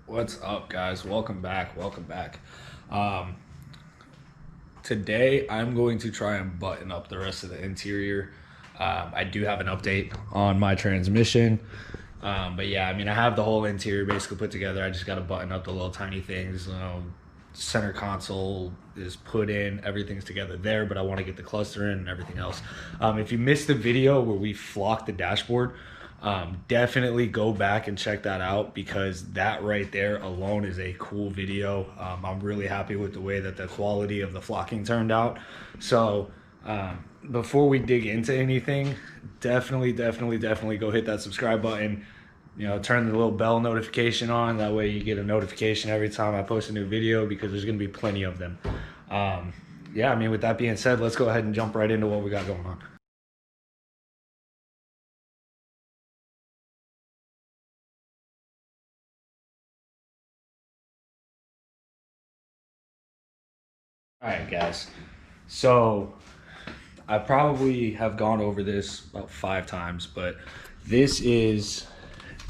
What's up, guys? Welcome back. Um, Today I'm going to try and button up the rest of the interior. I do have an update on my transmission. But yeah, I mean, I have the whole interior basically put together. I just got to button up the little tiny things. Center console is put in, everything's together there, but I want to get the cluster in and everything else. If you missed the video where we flocked the dashboard, definitely go back and check that out, because that right there alone is a cool video. I'm really happy with the way that the quality of the flocking turned out. So before we dig into anything, definitely go hit that subscribe button. Turn the little bell notification on. That way you get a notification every time I post a new video, because there's going to be plenty of them. Yeah, I mean, with that being said, let's go ahead and jump right into what we got going on. All right, guys. So I probably have gone over this about 5 times, but this is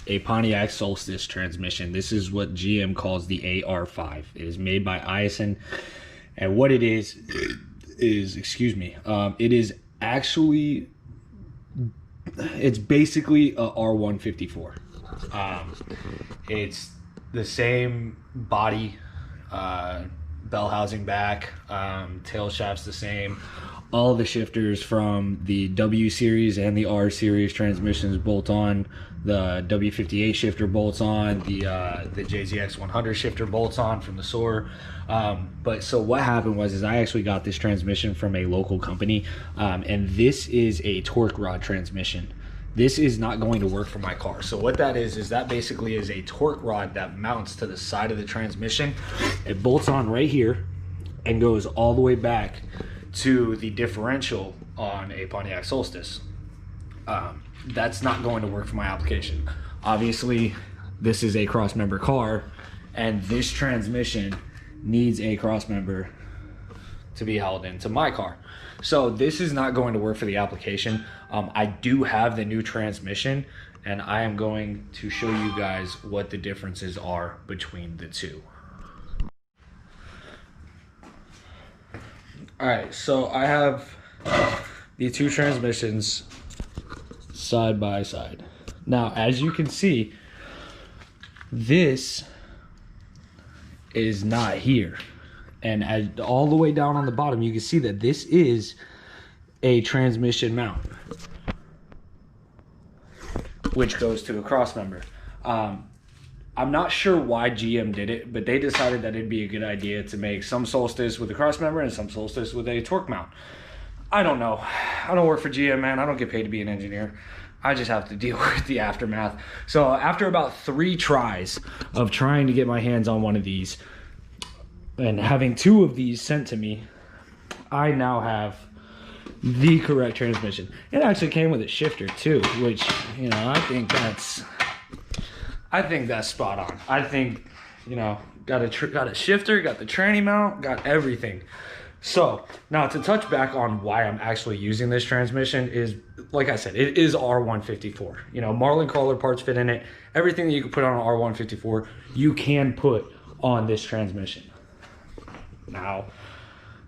a Pontiac Solstice transmission. This is what GM calls the AR5. It is made by Ison, and what it is, excuse me, it is actually, it's basically a R154. It's the same body, bell housing back, tail shaft's the same. All the shifters from the W series and the R series transmissions bolt on. The W58 shifter bolts on. The JZX 100 shifter bolts on from the SOAR. But so what happened was I actually got this transmission from a local company, and this is a torque rod transmission. This is not going to work for my car. So what that is that basically is a torque rod that mounts to the side of the transmission. It bolts on right here and goes all the way back to the differential on a Pontiac Solstice. That's not going to work for my application. Obviously, this is a cross-member car, and this transmission needs a cross-member to be held into my car. So this is not going to work for the application. I do have the new transmission, and I am going to show you guys what the differences are between the two. All right, so I have the two transmissions side by side. Now, as you can see, this is not here. And all the way down on the bottom, you can see that this is a transmission mount, which goes to a cross member. I'm not sure why GM did it, but they decided that it'd be a good idea to make some Solstice with a cross member and some Solstice with a torque mount. I don't know. I don't work for GM, man. I don't get paid to be an engineer. I just have to deal with the aftermath. So after about 3 tries of trying to get my hands on one of these and having 2 of these sent to me, I now have the correct transmission. It actually came with a shifter too, which, I think that's spot on. I think, got a shifter, got the tranny mount, got everything. So now to touch back on why I'm actually using this transmission is, like I said, it is R154. Marlin crawler parts fit in it. Everything that you can put on an R154, you can put on this transmission. Now,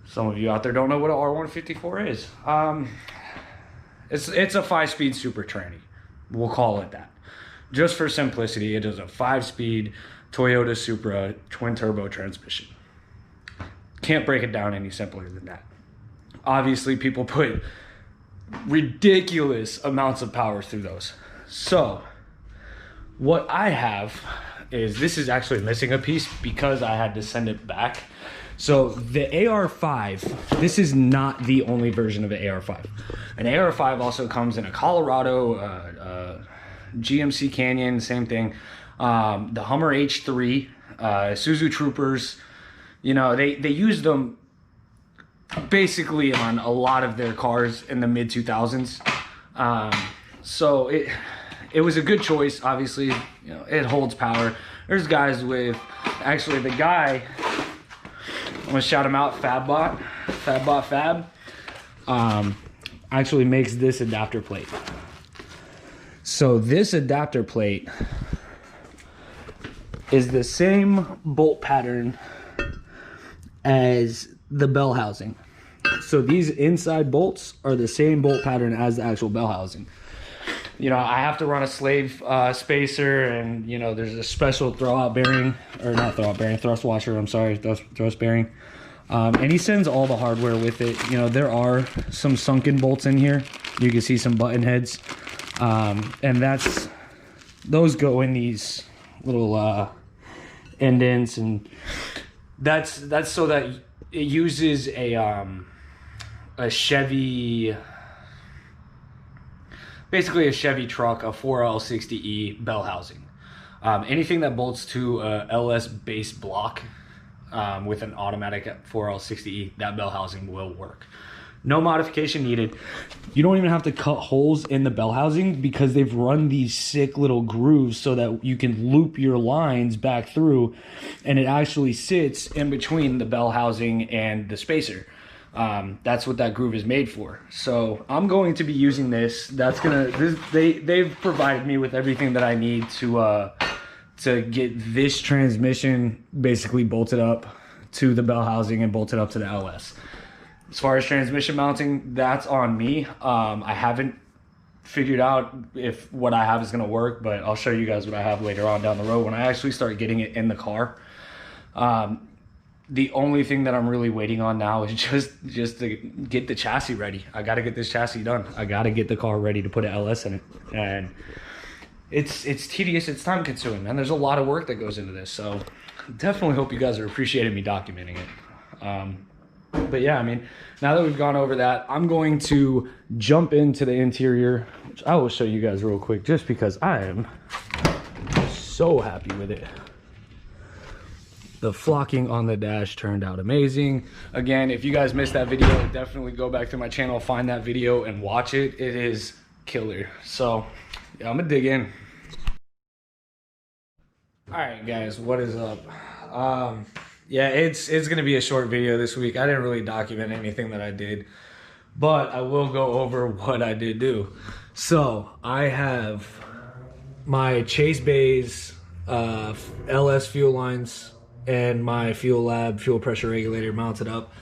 some of you out there don't know what an R154 is. It's a 5-speed super tranny. We'll call it that. Just for simplicity, it is a 5-speed Toyota Supra twin turbo transmission. Can't break it down any simpler than that. Obviously, people put ridiculous amounts of power through those. So what I have is, this is actually missing a piece because I had to send it back. So the AR5, this is not the only version of an AR5. An AR5 also comes in a Colorado, GMC Canyon, same thing. The Hummer H3, Isuzu Troopers, they use them basically on a lot of their cars in the mid 2000s. So it was a good choice. Obviously, it holds power. There's guys with, actually the guy, I'm gonna shout him out, Fabbot Fab, actually makes this adapter plate. So this adapter plate is the same bolt pattern as the bell housing. So these inside bolts are the same bolt pattern as the actual bell housing. You know, I have to run a slave spacer, and you know, there's a special throwout bearing, or not throwout bearing, thrust washer, I'm sorry, thrust bearing. And he sends all the hardware with it. You know, there are some sunken bolts in here. You can see some button heads. And those go in these little indents, and that's so that it uses a Chevy, basically a Chevy truck, a 4L60E bell housing. Anything that bolts to a LS base block with an automatic 4L60E, that bell housing will work. No modification needed. You don't even have to cut holes in the bell housing because they've run these sick little grooves so that you can loop your lines back through, and it actually sits in between the bell housing and the spacer. That's what that groove is made for. So I'm going to be using this. They've provided me with everything that I need to get this transmission basically bolted up to the bell housing and bolted up to the LS. As far as transmission mounting, that's on me. I haven't figured out if what I have is going to work, but I'll show you guys what I have later on down the road when I actually start getting it in the car. The only thing that I'm really waiting on now is just to get the chassis ready. I got to get this chassis done. I got to get the car ready to put an LS in it. And it's tedious, it's time consuming, man. There's a lot of work that goes into this. So definitely hope you guys are appreciating me documenting it. But yeah, I mean, now that we've gone over that, I'm going to jump into the interior, which I will show you guys real quick just because I am so happy with it. The flocking on the dash turned out amazing. Again, if you guys missed that video, definitely go back to my channel, find that video and watch it. It is killer. So yeah, I'm gonna dig in. All right, guys, what is up? Yeah, it's gonna be a short video this week. I didn't really document anything that I did, but I will go over what I did do. So I have my Chase Bays LS fuel lines and my Fuel Lab fuel pressure regulator mounted up.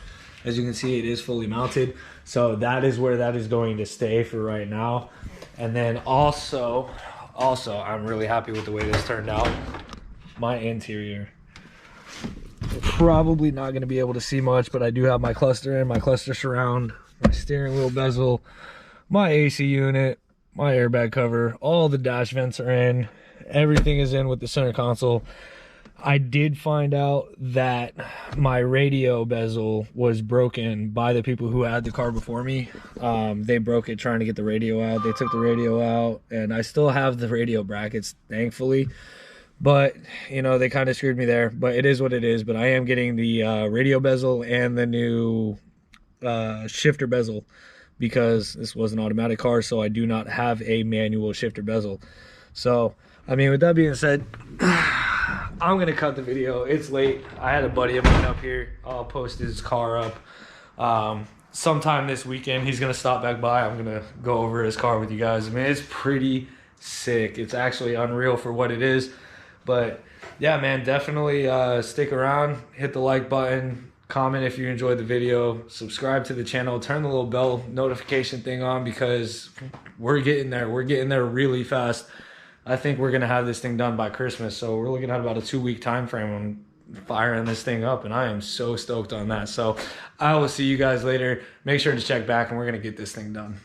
As you can see, it is fully mounted. So that is where that is going to stay for right now. And then also I'm really happy with the way this turned out. My interior. Probably not going to be able to see much, but I do have my cluster in, my cluster surround, my steering wheel bezel, my AC unit, my airbag cover, all the dash vents are in, everything is in with the center console. I did find out that my radio bezel was broken by the people who had the car before me. They broke it trying to get the radio out. They took the radio out, and I still have the radio brackets, thankfully. But, you know, they kind of screwed me there. But it is what it is. But I am getting the radio bezel and the new shifter bezel because this was an automatic car, so I do not have a manual shifter bezel. So, I mean, with that being said, I'm going to cut the video. It's late. I had a buddy of mine up here. I'll post his car up. Sometime this weekend, he's going to stop back by. I'm going to go over his car with you guys. I mean, it's pretty sick. It's actually unreal for what it is. But yeah, man, definitely stick around, hit the like button, comment if you enjoyed the video, subscribe to the channel, turn the little bell notification thing on because we're getting there. We're getting there really fast. I think we're going to have this thing done by Christmas. So we're looking at about a 2-week time frame on firing this thing up, and I am so stoked on that. So I will see you guys later. Make sure to check back, and we're going to get this thing done.